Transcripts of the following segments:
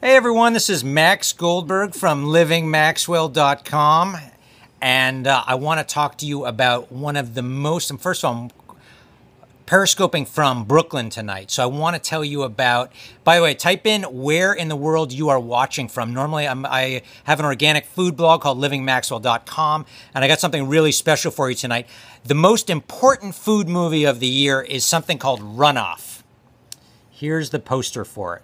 Hey everyone, this is Max Goldberg from LivingMaxwell.com, and I want to talk to you about one of the most, and first of all, I'm periscoping from Brooklyn tonight, so I want to tell you about, by the way, type in where in the world you are watching from. Normally I have an organic food blog called LivingMaxwell.com, and I got something really special for you tonight. The most important food movie of the year is something called Runoff. Here's the poster for it.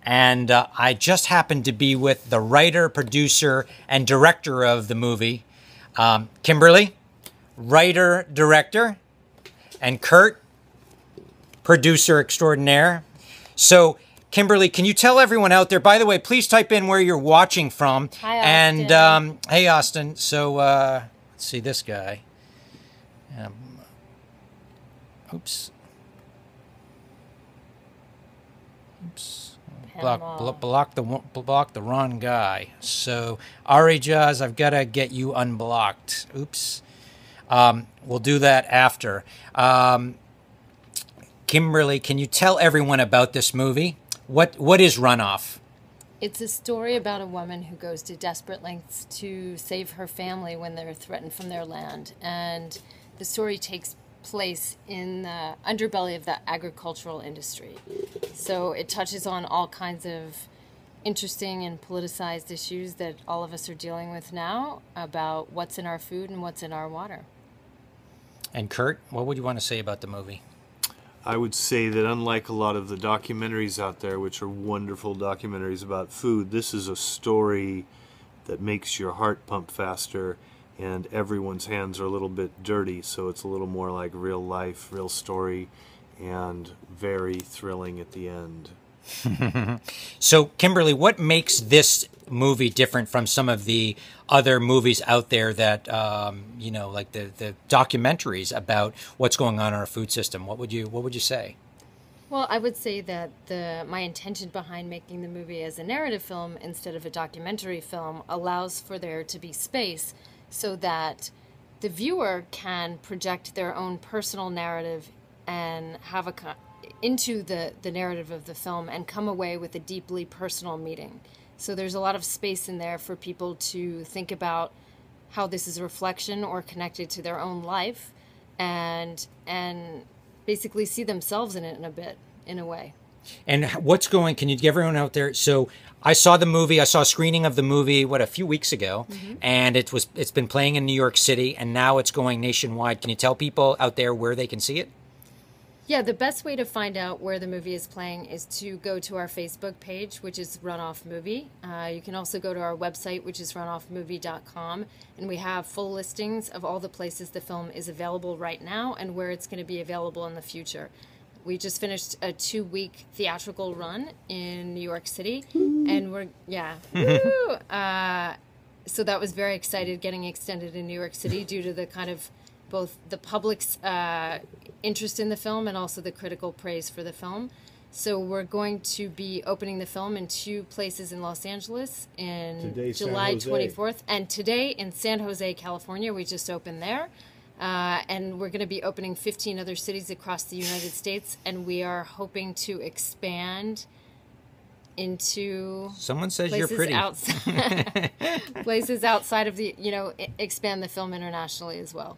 And I just happened to be with the writer, producer, and director of the movie, Kimberly, writer, director, and Kurt, producer extraordinaire. So, Kimberly, can you tell everyone out there, by the way, please type in where you're watching from. Hi, Austin. And, hey, Austin. So, let's see this guy. Oops. Block the wrong guy. So, Ari Jaws, I've got to get you unblocked. Oops. We'll do that after. Kimberly, can you tell everyone about this movie? What is Runoff? It's a story about a woman who goes to desperate lengths to save her family when they're threatened from their land. And the story takes place in the underbelly of the agricultural industry. So it touches on all kinds of interesting and politicized issues that all of us are dealing with now about what's in our food and what's in our water. And Kurt, what would you want to say about the movie? I would say that unlike a lot of the documentaries out there, which are wonderful documentaries about food, this is a story that makes your heart pump faster, and everyone's hands are a little bit dirty, so it's a little more like real life, real story, and very thrilling at the end. So, Kimberly, what makes this movie different from some of the other movies out there that, you know, like the documentaries about what's going on in our food system? What would you say? Well, I would say that my intention behind making the movie as a narrative film instead of a documentary film allows for there to be space so that the viewer can project their own personal narrative and have into the narrative of the film and come away with a deeply personal meaning. So there's a lot of space in there for people to think about how this is a reflection or connected to their own life and basically see themselves in it in a way. And can you give everyone out there, so I saw the movie, I saw a screening of the movie, a few weeks ago, and it's been playing in New York City, and now it's going nationwide. Can you tell people out there where they can see it? Yeah, the best way to find out where the movie is playing is to go to our Facebook page, which is Runoff Movie. You can also go to our website, which is runoffmovie.com, and we have full listings of all the places the film is available right now and where it's going to be available in the future. We just finished a 2-week theatrical run in New York City, and so that was very excited getting extended in New York City due to the kind of both the public's interest in the film and also the critical praise for the film. So we're going to be opening the film in 2 places in Los Angeles in July 24th, and today in San Jose, California. We just opened there. And we're going to be opening 15 other cities across the United States, and we are hoping to expand into someone says you're pretty places outside of the, expand the film internationally as well.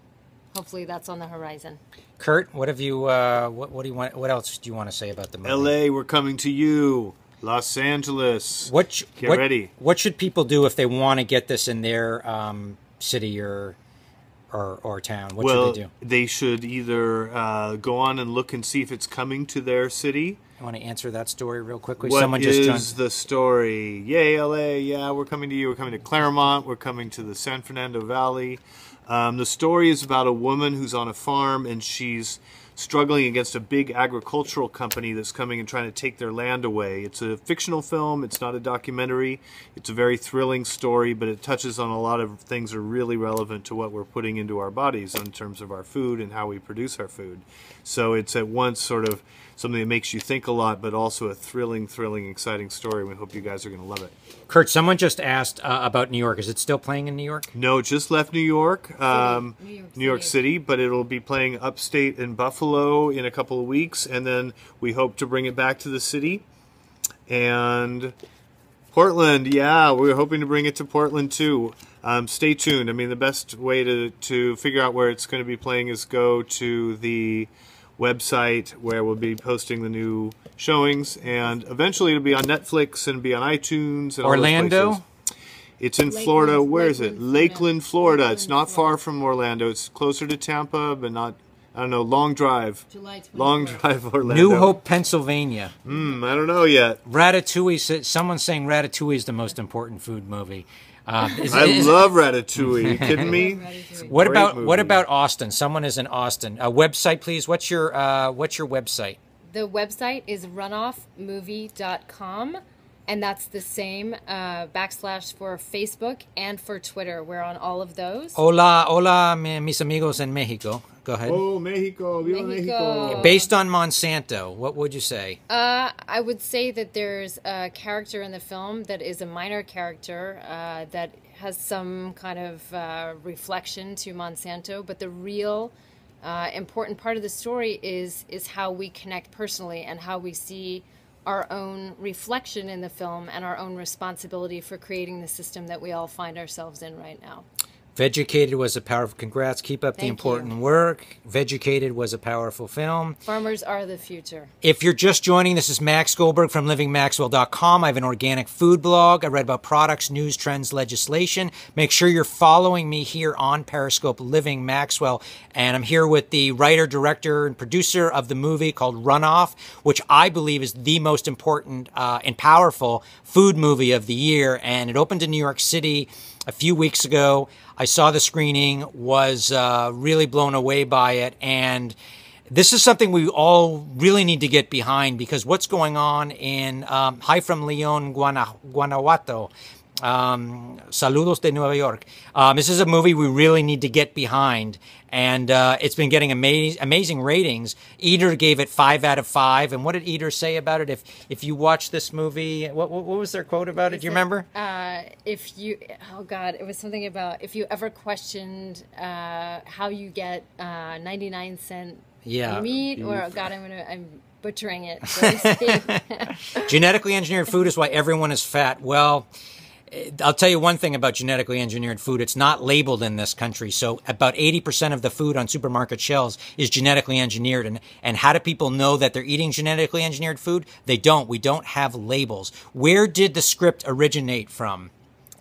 Hopefully that's on the horizon. Kurt, what have you what do you want, what else do you want to say about the movie? LA, we're coming to you. Los Angeles. Get ready. What should people do if they want to get this in their city or town? What should they do? They should either go on and look and see if it's coming to their city. I want to answer that story real quickly. What is the story? Yay, LA, yeah, we're coming to you. We're coming to Claremont. We're coming to the San Fernando Valley. The story is about a woman who's on a farm, and she's struggling against a big agricultural company that's coming and trying to take their land away. It's a fictional film. It's not a documentary. It's a very thrilling story, but it touches on a lot of things that are really relevant to what we're putting into our bodies in terms of our food and how we produce our food. So it's at once sort of something that makes you think a lot, but also a thrilling, exciting story. We hope you guys are going to love it. Kurt, someone just asked about New York. Is it still playing in New York? No, it just left New York, New York City, but it'll be playing upstate in Buffalo in a couple of weeks, and then we hope to bring it back to the city. And Portland, yeah, we're hoping to bring it to Portland too. Stay tuned. I mean, the best way to figure out where it's going to be playing is go to the website where we'll be posting the new showings, and eventually it'll be on Netflix and be on iTunes and Orlando? all those places. It's in Florida. Where is it? Lakeland, Florida. It's not far from Orlando. It's closer to Tampa, but not, I don't know, long drive. Long drive, Orlando. New Hope, Pennsylvania. I don't know yet. Ratatouille, someone's saying Ratatouille is the most important food movie. I love Ratatouille. Are you kidding me? What about Austin? Someone is in Austin. Website, please. What's your website? The website is runoffmovie.com, and that's the same / for Facebook and for Twitter. We're on all of those. Hola, mis amigos in Mexico. Go ahead. Oh, Mexico, viva Mexico. Based on Monsanto, what would you say? I would say that there's a character in the film that is a minor character that has some kind of reflection to Monsanto, but the real important part of the story is how we connect personally and how we see our own reflection in the film and our own responsibility for creating the system that we all find ourselves in right now. Vegucated was a powerful, congrats, keep up the important work. Vegucated was a powerful film. Farmers are the future. If you're just joining, this is Max Goldberg from LivingMaxwell.com. I have an organic food blog. I write about products, news, trends, legislation. Make sure you're following me here on Periscope, Living Maxwell. And I'm here with the writer, director, and producer of the movie called Runoff, which I believe is the most important and powerful food movie of the year. And it opened in New York City a few weeks ago. I saw the screening, was really blown away by it, and this is something we all really need to get behind, because what's going on in hi from León, Guanajuato. Saludos de Nueva York. This is a movie we really need to get behind, and it's been getting amazing ratings. Eater gave it 5 out of 5, and what did Eater say about it? If you watch this movie, what was their quote about it? Do you remember? If you, oh God, it was something about if you ever questioned how you get 99-cent meat, or God, I'm butchering it. Genetically engineered food is why everyone is fat. Well, I'll tell you one thing about genetically engineered food. It's not labeled in this country. So about 80% of the food on supermarket shelves is genetically engineered. And how do people know that they're eating genetically engineered food? They don't. We don't have labels. Where did the script originate from?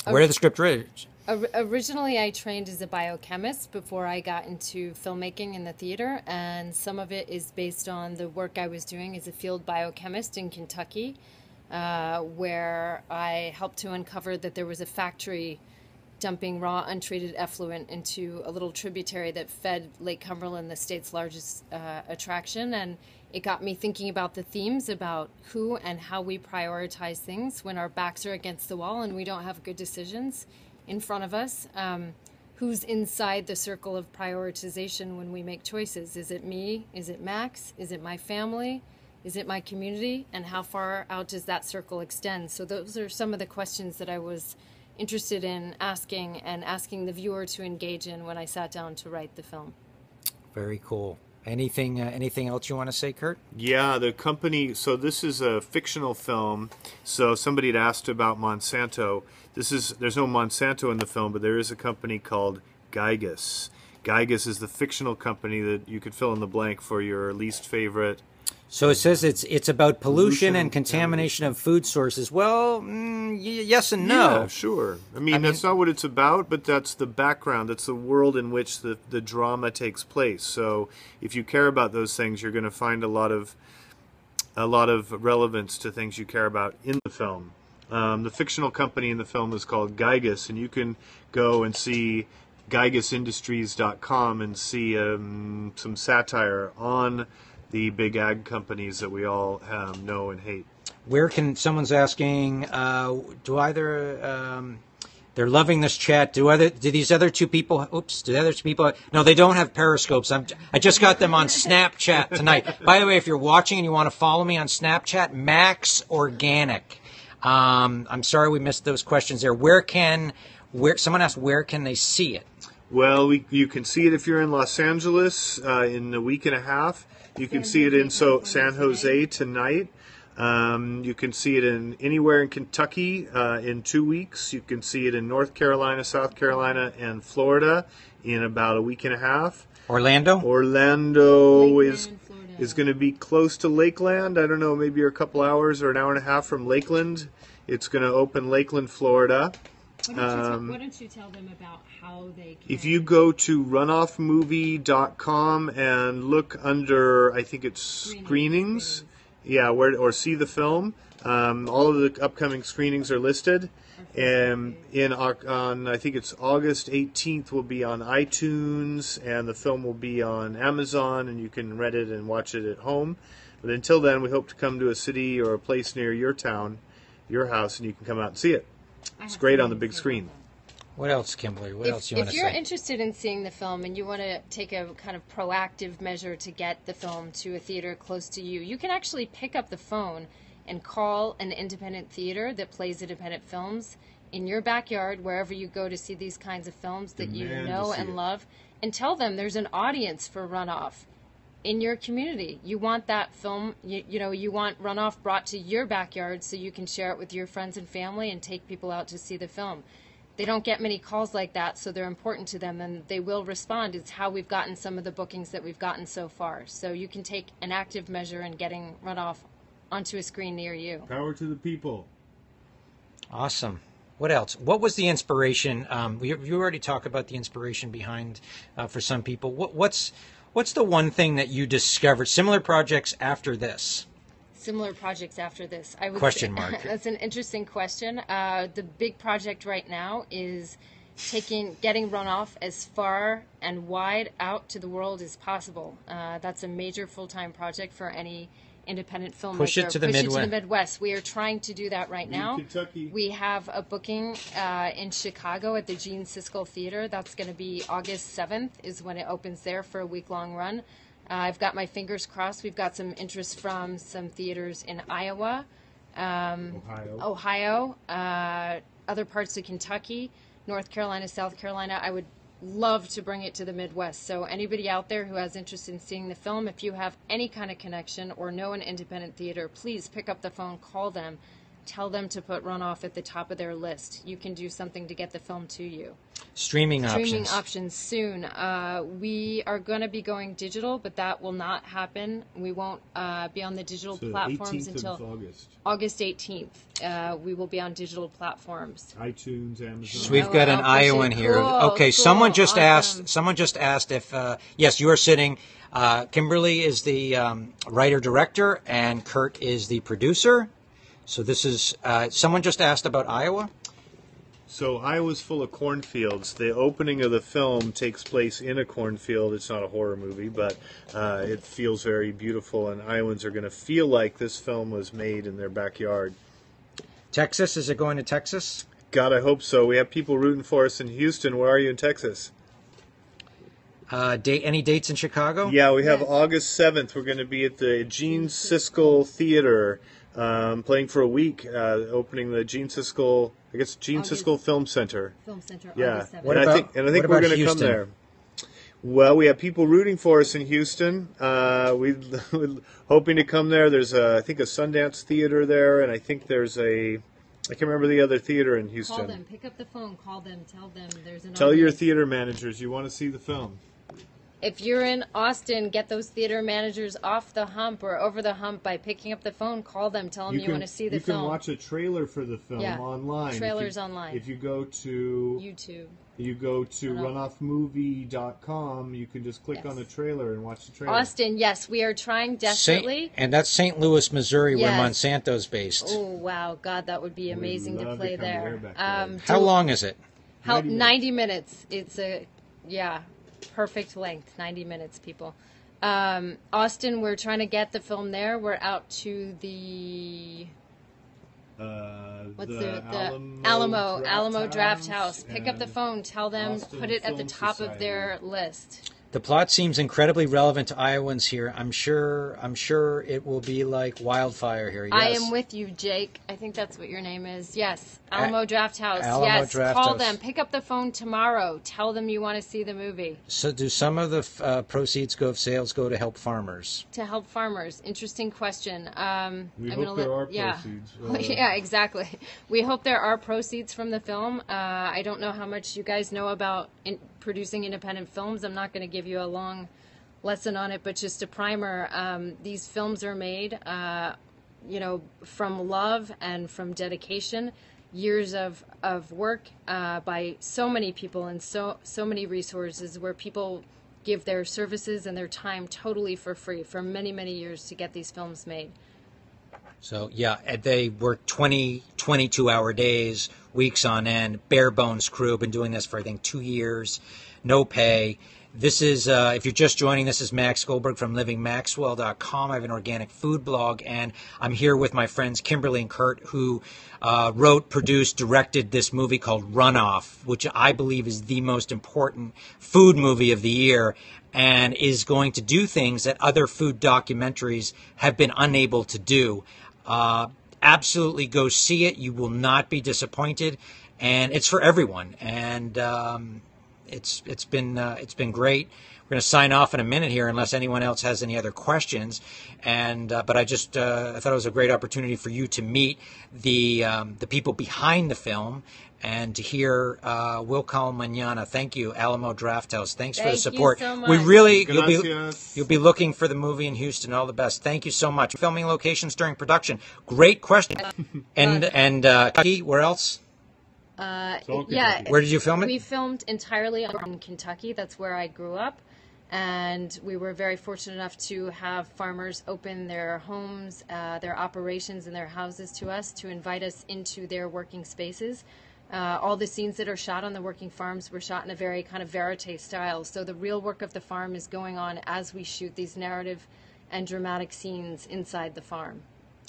Where did the script originate? Originally, I trained as a biochemist before I got into filmmaking in the theater. And some of it is based on the work I was doing as a field biochemist in Kentucky. Where I helped to uncover that there was a factory dumping raw, untreated effluent into a little tributary that fed Lake Cumberland, the state's largest attraction. And it got me thinking about the themes about who and how we prioritize things when our backs are against the wall and we don't have good decisions in front of us. Who's inside the circle of prioritization when we make choices? Is it me? Is it Max? Is it my family? Is it my community? And how far out does that circle extend? So those are some of the questions that I was interested in asking, and asking the viewer to engage in when I sat down to write the film. Very cool. Anything else you want to say, Kurt? Yeah, the company, so this is a fictional film. So somebody had asked about Monsanto. There's no Monsanto in the film, but there is a company called Gygus. Gygus is the fictional company that you could fill in the blank for your least favorite. So it says it's about pollution and contamination of food sources. Well, yes and no. Yeah, sure. I mean, that's not what it's about, but that's the background. That's the world in which the drama takes place. So if you care about those things, you're going to find a lot of relevance to things you care about in the film. The fictional company in the film is called Gygus, and you can go and see GygusIndustries.com and see some satire on the big ag companies that we all know and hate. Where can, someone's asking, they're loving this chat. Do these other two people, no, they don't have Periscopes. I just got them on Snapchat tonight. By the way, if you're watching and you want to follow me on Snapchat, Max Organic. I'm sorry we missed those questions there. Someone asked, where can they see it? Well, you can see it if you're in Los Angeles in a week and a half. You can see it in San Jose tonight. You can see it in anywhere in Kentucky in 2 weeks. You can see it in North Carolina, South Carolina, and Florida in about a week and a half. Orlando? Orlando Lakeland, is going to be close to Lakeland. I don't know, maybe a couple hours or an hour and a half from Lakeland. It's going to open Lakeland, Florida. Why don't you tell them about how they can... If you go to runoffmovie.com and look under, I think it's screenings. Yeah, or see the film. All of the upcoming screenings are listed. And on I think it's August 18th will be on iTunes, and the film will be on Amazon, and you can rent it and watch it at home. But until then, we hope to come to a city or a place near your town, your house, and you can come out and see it. It's great on the big screen. What else, Kimberly? What else you want to say? If you're interested in seeing the film and you want to take a kind of proactive measure to get the film to a theater close to you, you can actually pick up the phone and call an independent theater that plays independent films in your backyard, wherever you go to see these kinds of films that you know and love, and tell them there's an audience for Runoff in your community. You want that film, you want Runoff brought to your backyard so you can share it with your friends and family and take people out to see the film. They don't get many calls like that, so they're important to them, and they will respond. It's how we've gotten some of the bookings that we've gotten so far. So you can take an active measure in getting Runoff onto a screen near you. Power to the people. Awesome. What else? What was the inspiration? You already talked about the inspiration behind for some people. What's the one thing that you discovered? Similar projects after this? Similar projects after this? I would Question mark. That's an interesting question. The big project right now is getting Runoff as far and wide out to the world as possible. That's a major full-time project for any independent filmmaker. Push it to the Midwest. We are trying to do that right now. Kentucky. We have a booking in Chicago at the Gene Siskel Theater. That's going to be August 7th is when it opens there for a week-long run. I've got my fingers crossed. We've got some interest from some theaters in Iowa, Ohio, other parts of Kentucky, North Carolina, South Carolina. I would love to bring it to the Midwest. So anybody out there who has interest in seeing the film, if you have any kind of connection or know an independent theater, please pick up the phone, call them, tell them to put Runoff at the top of their list. You can do something to get the film to you. Streaming options soon. We are going to be going digital, but that will not happen. We won't be on the digital platforms until August 18th. We will be on digital platforms. iTunes, Amazon. So we've got an Iowan here. Cool, okay, cool, someone just awesome. asked if yes, you are sitting. Kimberly is the writer-director, and Kurt is the producer. So this is someone just asked about Iowa. So Iowa's full of cornfields. The opening of the film takes place in a cornfield. It's not a horror movie, but it feels very beautiful, and Iowans are going to feel like this film was made in their backyard. Texas, is it going to Texas? God, I hope so. We have people rooting for us in Houston. Where are you in Texas? Any dates in Chicago? Yeah, we have August 7th. We're going to be at the Gene Siskel Theater, playing for a week, opening the Gene Siskel Film Center. Yeah, August 7th. and I think we're going to come there. Well, we have people rooting for us in Houston. We're hoping to come there. There's I think a Sundance Theater there, and I think there's I can't remember the other theater in Houston. Call them. Pick up the phone. Call them. Tell them there's an. Tell your theater managers you want to see the film. If you're in Austin, get those theater managers off the hump or over the hump by picking up the phone. Call them. Tell them you want to see the film. You can watch a trailer for the film online. Trailers online. If you go to YouTube. You go to runoffmovie.com, you can just click on the trailer and watch the trailer. Austin, yes, we are trying desperately. And that's St. Louis, Missouri, where Monsanto's based. Oh, wow. God, that would be amazing to play there. How long is it? 90 minutes. It's perfect length, 90 minutes, people. Austin, we're trying to get the film there. We're out to the... Alamo Draft House. Pick up the phone, tell them, put it at the top of their list. The plot seems incredibly relevant to Iowans here. I'm sure it will be like wildfire here. Yes. I am with you, Jake. I think that's what your name is. Yes. Alamo Draft House. Alamo yes. Draft Call House. them. Pick up the phone tomorrow. Tell them you want to see the movie. So do some of the proceeds of sales go to help farmers? To help farmers. Interesting question. We hope there are proceeds. Yeah, exactly. We hope there are proceeds from the film. I don't know how much you guys know about producing independent films. I'm not going to give you a long lesson on it, but just a primer. These films are made, from love and from dedication, years of work by so many people and so many resources, where people give their services and their time totally for free for many, many years to get these films made. So, yeah, they work 22-hour days, weeks on end, bare bones crew, been doing this for, I think, 2 years, no pay. This is, if you're just joining, this is Max Goldberg from LivingMaxWell.com. I have an organic food blog, and I'm here with my friends Kimberly and Kurt, who wrote, produced, directed this movie called Runoff, which I believe is the most important food movie of the year, and is going to do things that other food documentaries have been unable to do. Absolutely go see it. You will not be disappointed, and it's for everyone. And it's been great. We're going to sign off in a minute here, unless anyone else has any other questions. And but I thought it was a great opportunity for you to meet the people behind the film and to hear Will Call Mañana. Thank you, Alamo Draft House. Thanks for the support. Thank you so much. We really Gracias. you'll be looking for the movie in Houston. All the best. Thank you so much. Filming locations during production. Great question. And Kentucky, where else? Yeah. Where did you film it? We filmed entirely in Kentucky. That's where I grew up. And we were very fortunate enough to have farmers open their homes, their operations, and their houses to us to invite us into their working spaces. All the scenes that are shot on the working farms were shot in a very kind of verite style. So the real work of the farm is going on as we shoot these narrative and dramatic scenes inside the farm.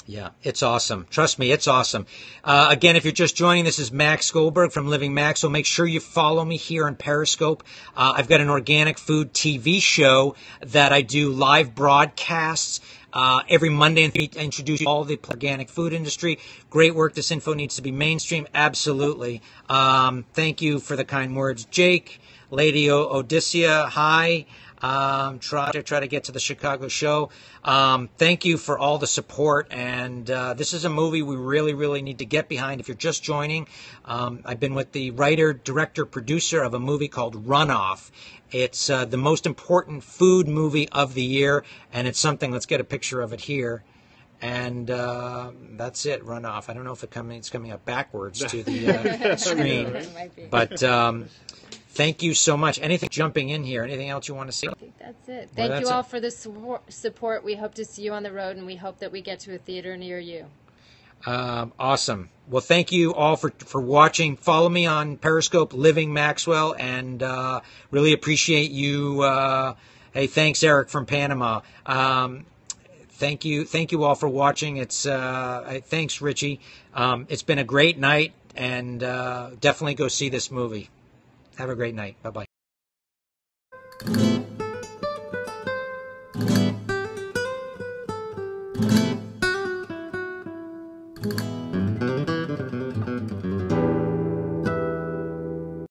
Yeah, it's awesome. Trust me, it's awesome. Again, if you're just joining, this is Max Goldberg from Living Maxwell. Make sure you follow me here on Periscope. I've got an organic food TV show that I do live broadcasts every Monday and introduce all the organic food industry. Great work. This info needs to be mainstream. Absolutely. Thank you for the kind words. Jake, Lady Odysseia, hi. Try to get to the Chicago show. Thank you for all the support, and this is a movie we really need to get behind. If you're just joining, I've been with the writer, director, producer of a movie called Runoff. It's the most important food movie of the year, and it's something. Let's get a picture of it here. And that's it, Runoff. I don't know if it's coming up backwards to the screen, but thank you so much. Anything jumping in here? Anything else you want to see? I think that's it. Thank you all for the support. We hope to see you on the road, and we hope that we get to a theater near you. Awesome. Well, thank you all for watching. Follow me on Periscope, Living Maxwell, and really appreciate you. Hey, thanks, Eric from Panama. Thank you all for watching. It's thanks, Richie. It's been a great night, and definitely go see this movie. Have a great night. Bye-bye.